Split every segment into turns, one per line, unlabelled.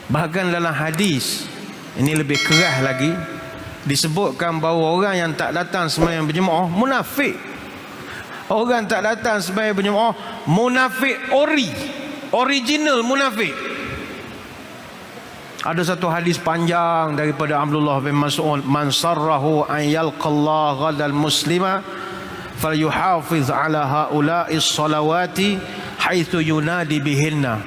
Bahkan dalam hadis, ini lebih keras lagi, disebutkan bahawa orang yang tak datang sembahyang berjemaah munafik. Orang tak datang sembahyang berjemaah munafik original munafik. Ada satu hadis panjang daripada Abdullah bin Mas'ud, man sarrahu an yalqallah ghadal muslima falyuhafiz ala haula'is salawati haitsu yunadi bihinna.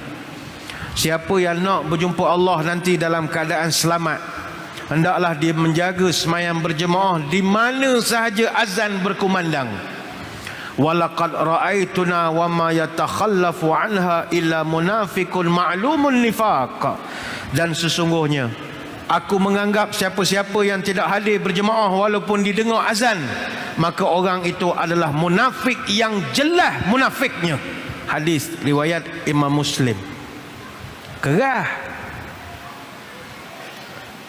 Siapa yang nak berjumpa Allah nanti dalam keadaan selamat, hendaklah dia menjaga sembahyang berjemaah di mana sahaja azan berkumandang. Walaqad ra'aituna wa ma yatakhallafu anha illa munafiqun ma'lumun nifaq. Dan sesungguhnya aku menganggap siapa-siapa yang tidak hadir berjemaah walaupun didengar azan, maka orang itu adalah munafik yang jelas munafiknya. Hadis riwayat Imam Muslim. Kerah.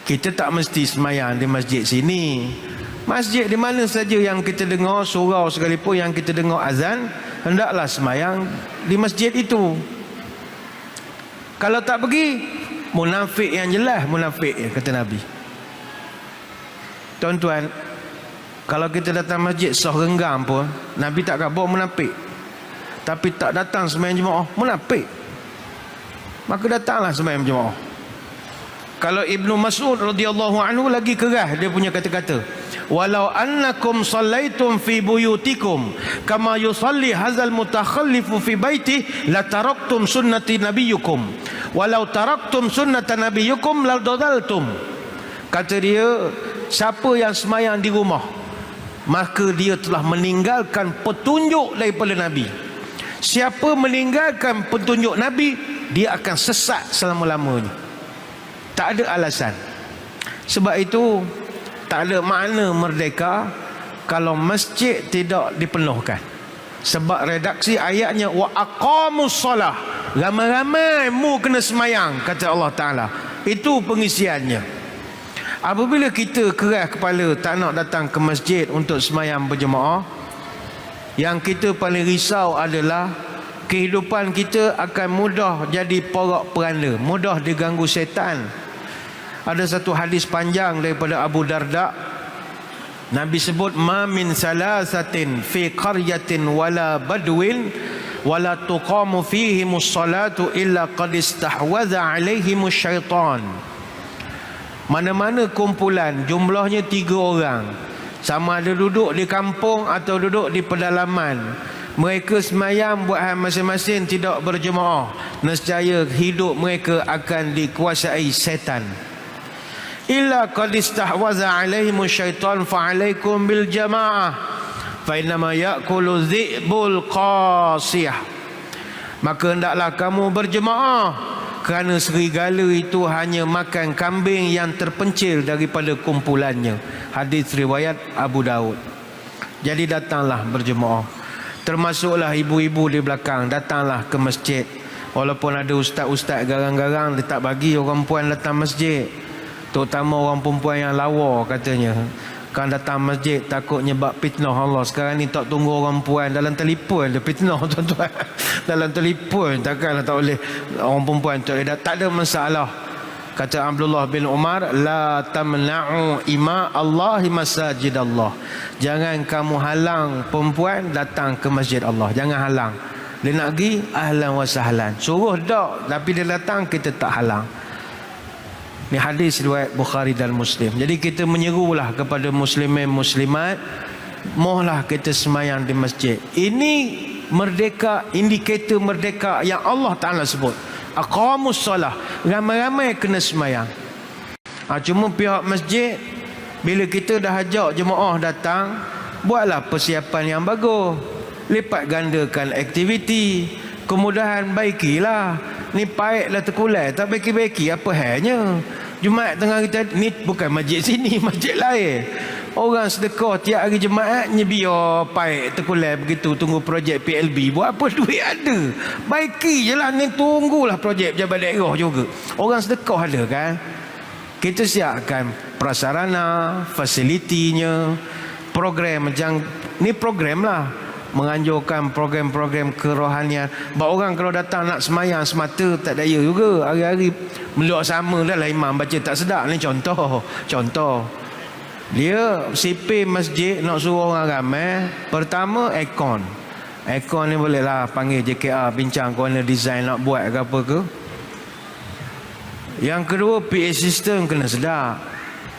Kita tak mesti semayang di masjid sini. Masjid di mana saja yang kita dengar surau sekalipun, yang kita dengar azan, hendaklah semayang di masjid itu. Kalau tak pergi, munafik yang jelas, munafik ya, kata Nabi. Tuan-tuan, kalau kita datang masjid sah renggam pun, Nabi tak kata munafik. Tapi tak datang sembahyang jemaah, munafik. Maka datanglah sembahyang jemaah. Kalau Ibnu Mas'ud radhiyallahu anhu lagi keras dia punya kata-kata, walau annakum sallaitum fi buyutikum kama yusalli hadzal mutakhallifu fi baiti la taraktum sunnati nabiyyukum walau taraktum sunnata nabiyyukum la dadaltum. Kata dia, siapa yang semayang di rumah, maka dia telah meninggalkan petunjuk daripada Nabi. Siapa meninggalkan petunjuk Nabi, dia akan sesat selama-lamanya. Tak ada alasan. Sebab itu tak ada makna merdeka kalau masjid tidak dipenuhkan. Sebab redaksi ayatnya wa aqamus solah, ramai-ramai mu kena semayang, kata Allah Ta'ala. Itu pengisiannya. Apabila kita keras kepala tak nak datang ke masjid untuk semayang berjemaah, yang kita paling risau adalah kehidupan kita akan mudah jadi porak peranda, mudah diganggu syaitan. Ada satu hadis panjang daripada Abu Darda. Nabi sebut, ma min salasatin fi qaryatin wala badwin wala tuqamu fihimus salatu illa qad istahwaza alaihimus syaitan. Mana-mana kumpulan jumlahnya 3 orang, sama ada duduk di kampung atau duduk di pedalaman, mereka semayang buat hal masing-masing, tidak berjemaah, nescaya hidup mereka akan dikuasai syaitan. Illa qad istahwaza alaihim syaitan fa alaikum bil jamaah fa innama ya'kulu dhi'bul qasiyah. Maka hendaklah kamu berjemaah, kerana serigala itu hanya makan kambing yang terpencil daripada kumpulannya. Hadis riwayat Abu Daud. Jadi datanglah berjemaah. Termasuklah ibu-ibu di belakang, datanglah ke masjid. Walaupun ada ustaz-ustaz garang-garang, dia tak bagi orang puan datang masjid, terutama orang perempuan yang lawa katanya. Kan datang masjid takut nyebab fitnah Allah. Sekarang ni tak tunggu orang puan, dalam telefon dia fitnah tuan-tuan. Dalam telefon takkanlah tak boleh orang perempuan tak ada masalah. Kata Abdullah bin Umar, la tamna'u ima Allahi masajid Allah. Jangan kamu halang perempuan datang ke masjid Allah. Jangan halang. Dia nak pergi, ahlan wa sahlan. Suruh tak, tapi dia datang, kita tak halang. Ini hadis riwayat Bukhari dan Muslim. Jadi kita menyerulah kepada muslimin muslimat, mohlah kita semayang di masjid. Ini merdeka, indikator merdeka yang Allah Ta'ala sebut. Aqamus solah, ramai-ramai kena semayang. Cuma pihak masjid, bila kita dah ajak jemaah datang, buatlah persiapan yang bagus, lipat gandakan aktiviti, kemudahan baikilah. Ni paiklah terkulai, tak baiki-baiki apa halnya. Jumaat tengah kita ni bukan masjid sini, masjid lain. Orang sedekah tiap hari Jumaat biar paik terkulai begitu, tunggu projek PLB. Buat apa duit ada? Baiki je lah, ni tunggulah projek pejabat daerah juga. Orang sedekah ada kan? Kita siapkan prasarana, fasilitinya, program macam ni, program lah. menganjurkan program-program kerohanian. Sebab orang kalau datang nak semayang semata tak daya juga. Hari-hari meluk sama dah lah imam baca tak sedap. Ni contoh. Dia sipir masjid nak suruh orang ramai. Pertama aircon ni boleh lah panggil JKR bincang corner design nak buat ke apa ke. Yang kedua PA system kena sedap.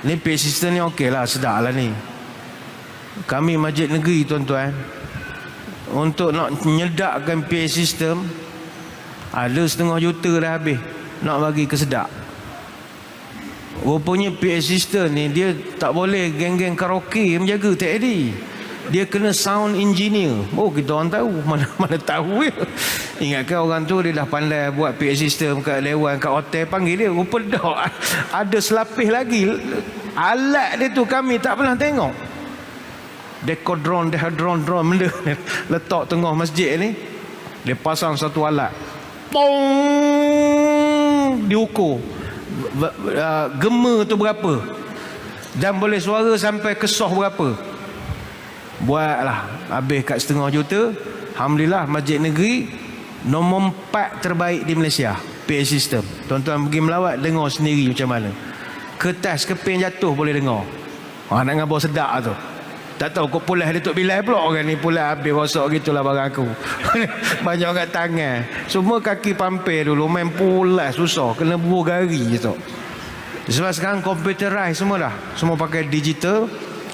Ni PA system ni okey lah, sedap lah ni. Kami masjid negeri tuan-tuan, untuk nak nyedakkan PA system ada 1/2 juta dah habis nak bagi kesedap. Rupanya PA system ni dia tak boleh geng-geng karaoke menjaga TAD. Dia kena sound engineer. Oh, kita orang tahu. Mana tahu ya. Ingatkan orang tu dia dah pandai buat PA system kat Dewan, kat hotel, panggil dia. Rupa dah ada selapis lagi. Alat dia tu kami tak pernah tengok. Dekodron benda letak tengah masjid ni. Dia pasang satu alat. Pong! Diukur gema tu berapa dan boleh suara sampai kesoh berapa. Buatlah habis kat 1/2 juta. Alhamdulillah masjid negeri nombor 4 terbaik di Malaysia PA system. Tuan-tuan pergi melawat dengar sendiri macam mana. Kertas keping jatuh boleh dengar. Nak ngabur sedap tu. Tak tahu kok pulas dia Tok Bilal pula. Orang ni pulas habis rosak gitulah barang aku. Banyak kat tangan. Semua kaki pampir dulu main pulas susah. Kena bubuh gari je tu. Sebab sekarang computerized semua dah. Semua pakai digital.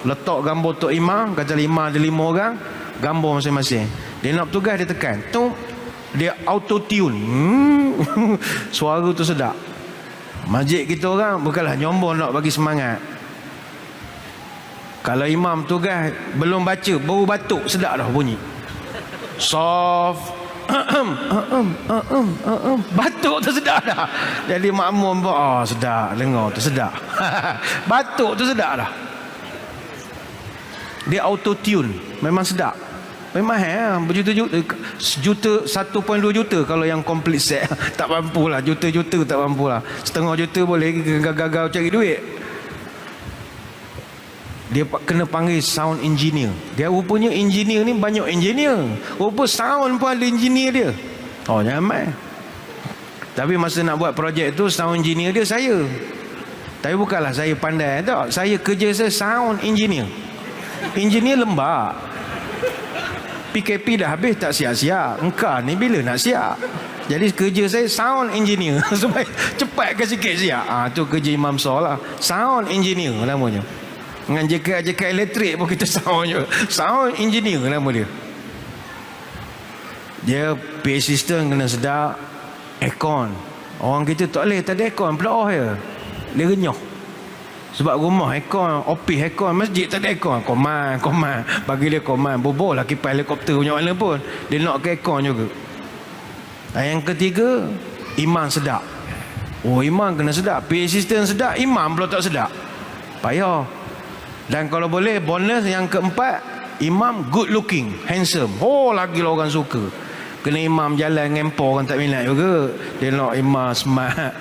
Letak gambar Tok Imam. Kata imam ada 5 orang. Gambar masing-masing. Dia nak bertugas dia tekan. Tu dia auto tune. Suara tu sedap. Masjid kita orang bukanlah nyombong nak bagi semangat. Kalau imam tugas belum baca baru batuk sedap dah bunyi. Soft. Batuk tu sedap dah. Jadi makmum pun sedap dengar tu sedap. Batuk tu sedap dah. Dia auto tune. Memang sedap. Memang berjuta-juta. 1.2 juta kalau yang complete set. Tak mampu lah. Juta-juta tak mampu lah. 1/2 juta boleh gagal cari duit. Dia kena panggil sound engineer. Dia rupanya engineer ni banyak engineer. Rupa sound pun ada engineer dia. Nyaman. Tapi masa nak buat projek tu sound engineer dia saya. Tapi bukanlah saya pandai tak. Saya kerja saya sound engineer. Engineer lembab. PKP dah habis tak siap-siap. Engkau ni bila nak siap? Jadi kerja saya sound engineer. Supaya cepat ke sikit siap. Tu kerja Imam Sor lah. Sound engineer namanya. Dengan JK elektrik pun kita sound je. Sound engineer nama dia. Dia PA system kena sedap. Aircon. Orang kita tak boleh tak ada aircon pula je. Dia renyah. Sebab rumah aircon, office aircon, masjid tak ada aircon. Koman. Bagi dia koman. Boboh lah kipas helikopter punya mana pun. Dia nak ke aircon juga. Yang ketiga, imam sedap. Imam kena sedap. PA system sedap, imam pula tak sedap. Payah. Dan kalau boleh bonus yang keempat, imam good looking, handsome. Lagi lah orang suka. Kena imam jalan ngempor orang tak minat juga. Dia nak imam smart,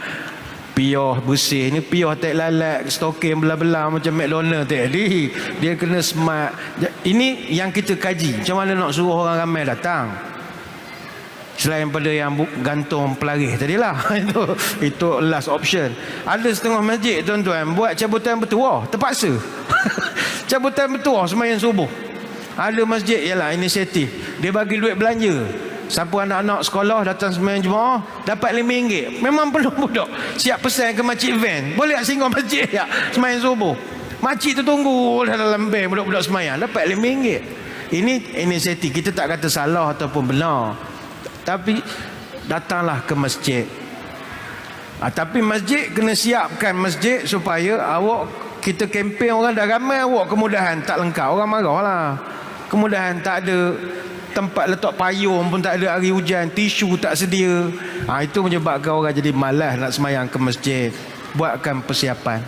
piyah bersih. Ni piyah tak lalat, stokin belah-belah macam McDonald tadi. Dia kena smart. Ini yang kita kaji. Macam mana nak suruh orang ramai datang. Selain pada yang gantung pelaris tadilah. Itu last option. Ada setengah masjid tuan-tuan buat cabutan bertuah terpaksa. Cabutan bertuah sembahyang subuh. Ada masjid ialah inisiatif. Dia bagi duit belanja. Siapa anak-anak sekolah datang sembahyang Jumaat dapat RM5. Memang penuh budak. Siap pesan ke makcik van. Boleh tak singgah masjid tak sembahyang subuh. Makcik tu tunggu dalam van budak-budak sembahyang dapat RM5. Ini inisiatif. Kita tak kata salah ataupun benar. Tapi datanglah ke masjid. Tapi masjid kena siapkan masjid supaya kita kempen orang dah ramai, kemudahan tak lengkap. Orang marah lah. Kemudahan tak ada tempat letak payung pun tak ada hari hujan, tisu tak sedia. Itu menyebabkan orang jadi malas nak semayang ke masjid. Buatkan persiapan.